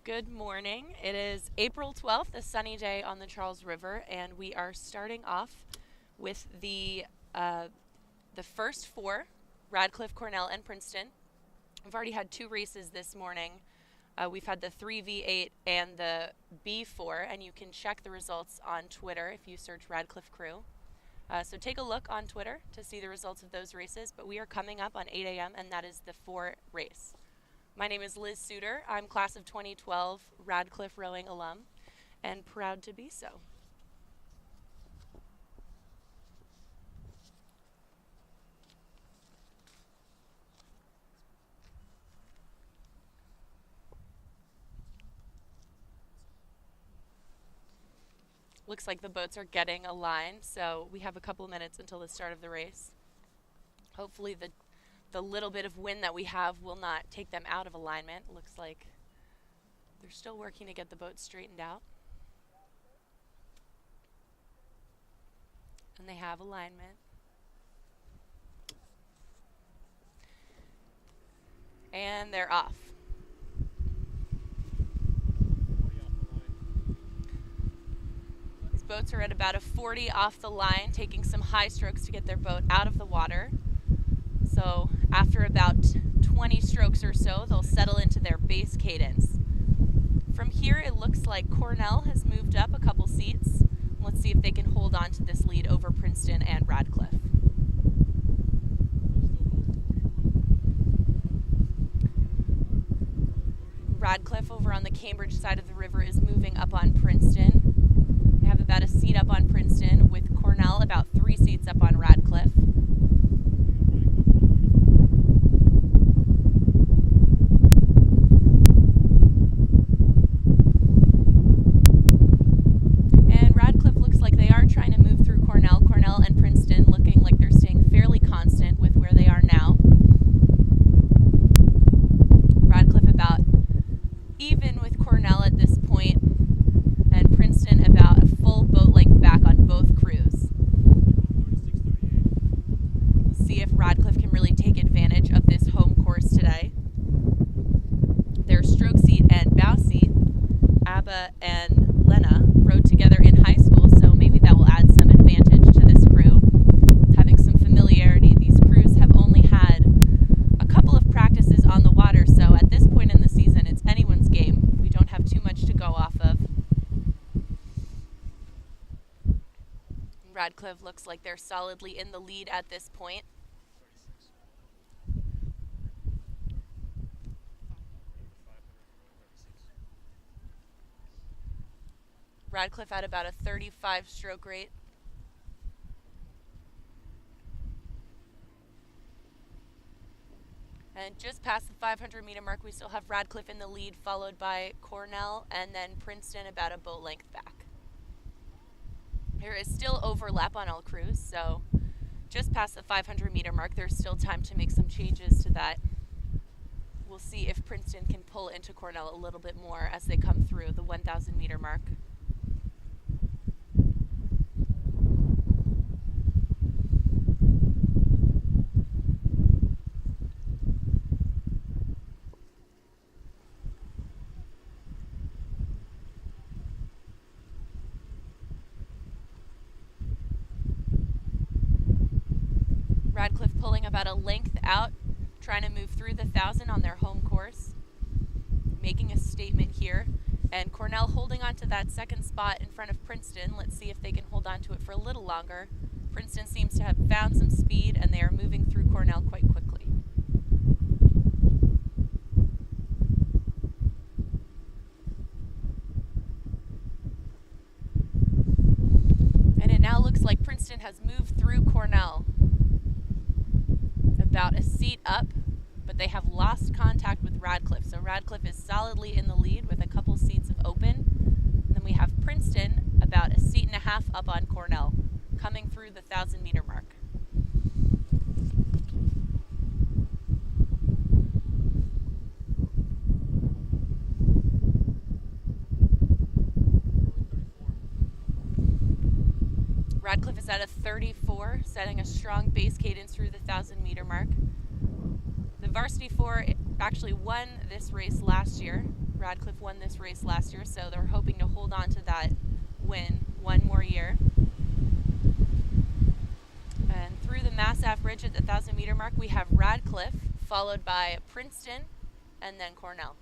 Good morning. It is April 12th, a sunny day on the Charles River, and we are starting off with the first four, Radcliffe, Cornell, and Princeton. We've already had two races this morning. We've had the 3v8 and the B4, and you can check the results on Twitter if you search Radcliffe Crew. So take a look on Twitter to see the results of those races, but we are coming up on 8 a.m., and that is the 4 race. My name is Liz Suter. I'm class of 2012 Radcliffe rowing alum and proud to be so. Looks like the boats are getting aligned, so we have a couple minutes until the start of the race. Hopefully the little bit of wind that we have will not take them out of alignment. Looks like they're still working to get the boat straightened out. And they have alignment. And they're off. These boats are at about a 40 off the line, taking some high strokes to get their boat out of the water. So after about 20 strokes or so, they'll settle into their base cadence. From here, it looks like Cornell has moved up a couple seats. Let's see if they can hold on to this lead over Princeton and Radcliffe. Radcliffe over on the Cambridge side of the river is moving up on Princeton. They have about a seat up on Princeton, with Cornell about 3 seats up on Radcliffe. Cornell and Princeton looking like they're staying fairly constant with where they are now. Radcliffe about even with Cornell at this point, and Princeton about a full boat length back on both crews. We'll see if Radcliffe can really take advantage of this home course today. Their stroke seat and bow seat, Abba and Lena, rode together in high school, so maybe that will add some advantage to this crew. Having some familiarity, these crews have only had a couple of practices on the water, so at this point in the season, it's anyone's game. We don't have too much to go off of. Radcliffe looks like they're solidly in the lead at this point. Radcliffe at about a 35 stroke rate. And just past the 500 meter mark, we still have Radcliffe in the lead, followed by Cornell and then Princeton about a boat length back. There is still overlap on all crews, so just past the 500 meter mark, there's still time to make some changes to that. We'll see if Princeton can pull into Cornell a little bit more as they come through the 1,000 meter mark. Radcliffe pulling about a length out, trying to move through the 1,000 on their home course, making a statement here. And Cornell holding on to that second spot in front of Princeton. Let's see if they can hold on to it for a little longer. Princeton seems to have found some speed, and they are moving through Cornell quite quickly. And it now looks like Princeton has moved through Cornell. About a seat up, but they have lost contact with Radcliffe. So Radcliffe is solidly in the lead with a couple seats of open. And then we have Princeton about a seat and a half up on Cornell, coming through the 1,000 meter mark. Radcliffe is at a 34, setting a strong base cadence through the 1,000 meter mark. The Varsity 4 actually won this race last year. Radcliffe won this race last year, so they're hoping to hold on to that win one more year. And through the Mass Ave Bridge at the 1,000-meter mark, we have Radcliffe, followed by Princeton, and then Cornell.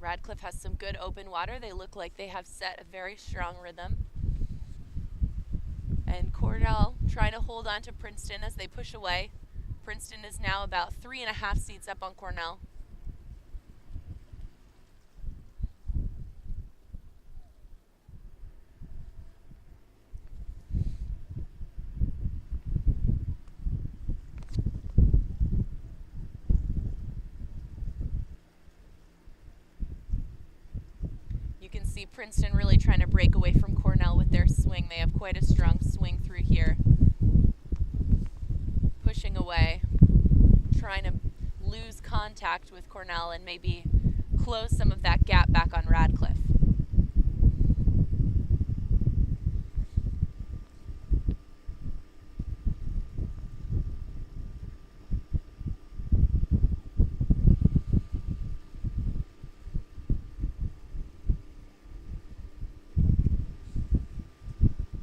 Radcliffe has some good open water. They look like they have set a very strong rhythm. And Cornell trying to hold on to Princeton as they push away. Princeton is now about 3.5 seats up on Cornell. You can see Princeton really trying to break away from Cornell with their swing. They have quite a strong swing through here. Pushing away, trying to lose contact with Cornell and maybe close some of that gap back on Radcliffe.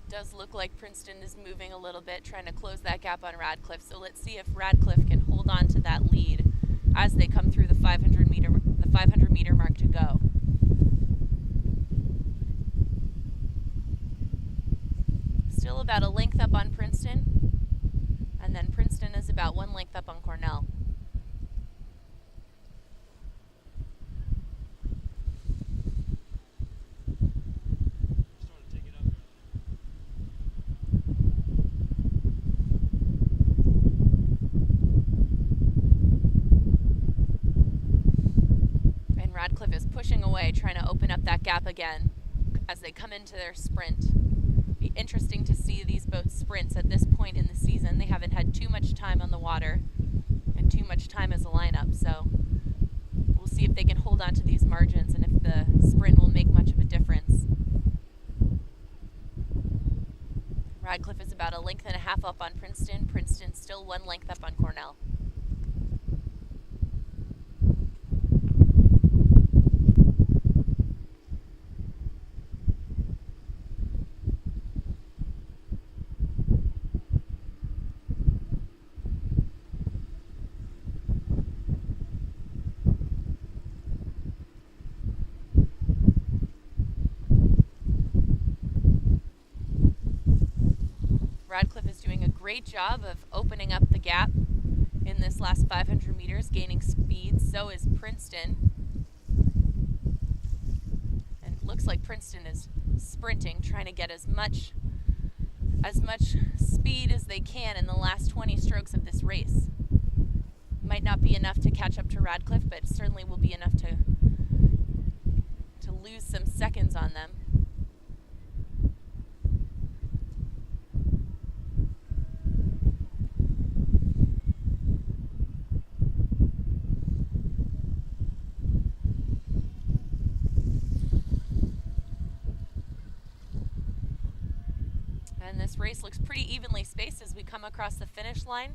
Does look like Princeton is moving a little bit, trying to close that gap on Radcliffe. So let's see if Radcliffe can hold on to that lead as they come through the 500 meter mark to go. Still about a length up on Princeton, and then Princeton is about 1 length up on Cornell. Radcliffe is pushing away, trying to open up that gap again as they come into their sprint. Be interesting to see these boat sprints at this point in the season. They haven't had too much time on the water and too much time as a lineup, so we'll see if they can hold on to these margins and if the sprint will make much of a difference. Radcliffe is about 1.5 lengths up on Princeton. Princeton still 1 length up on Cornell. Radcliffe is doing a great job of opening up the gap in this last 500 meters, gaining speed. So is Princeton. And it looks like Princeton is sprinting, trying to get as much speed as they can in the last 20 strokes of this race. Might not be enough to catch up to Radcliffe, but certainly will be enough to lose some seconds on them. And this race looks pretty evenly spaced as we come across the finish line.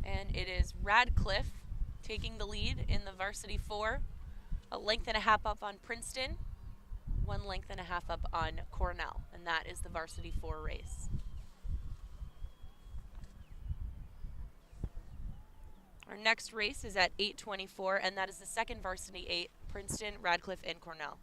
And it is Radcliffe taking the lead in the Varsity 4. 1.5 lengths up on Princeton, 1.5 lengths up on Cornell. And that is the Varsity 4 race. Our next race is at 8:24, and that is the second Varsity 8, Princeton, Radcliffe, and Cornell.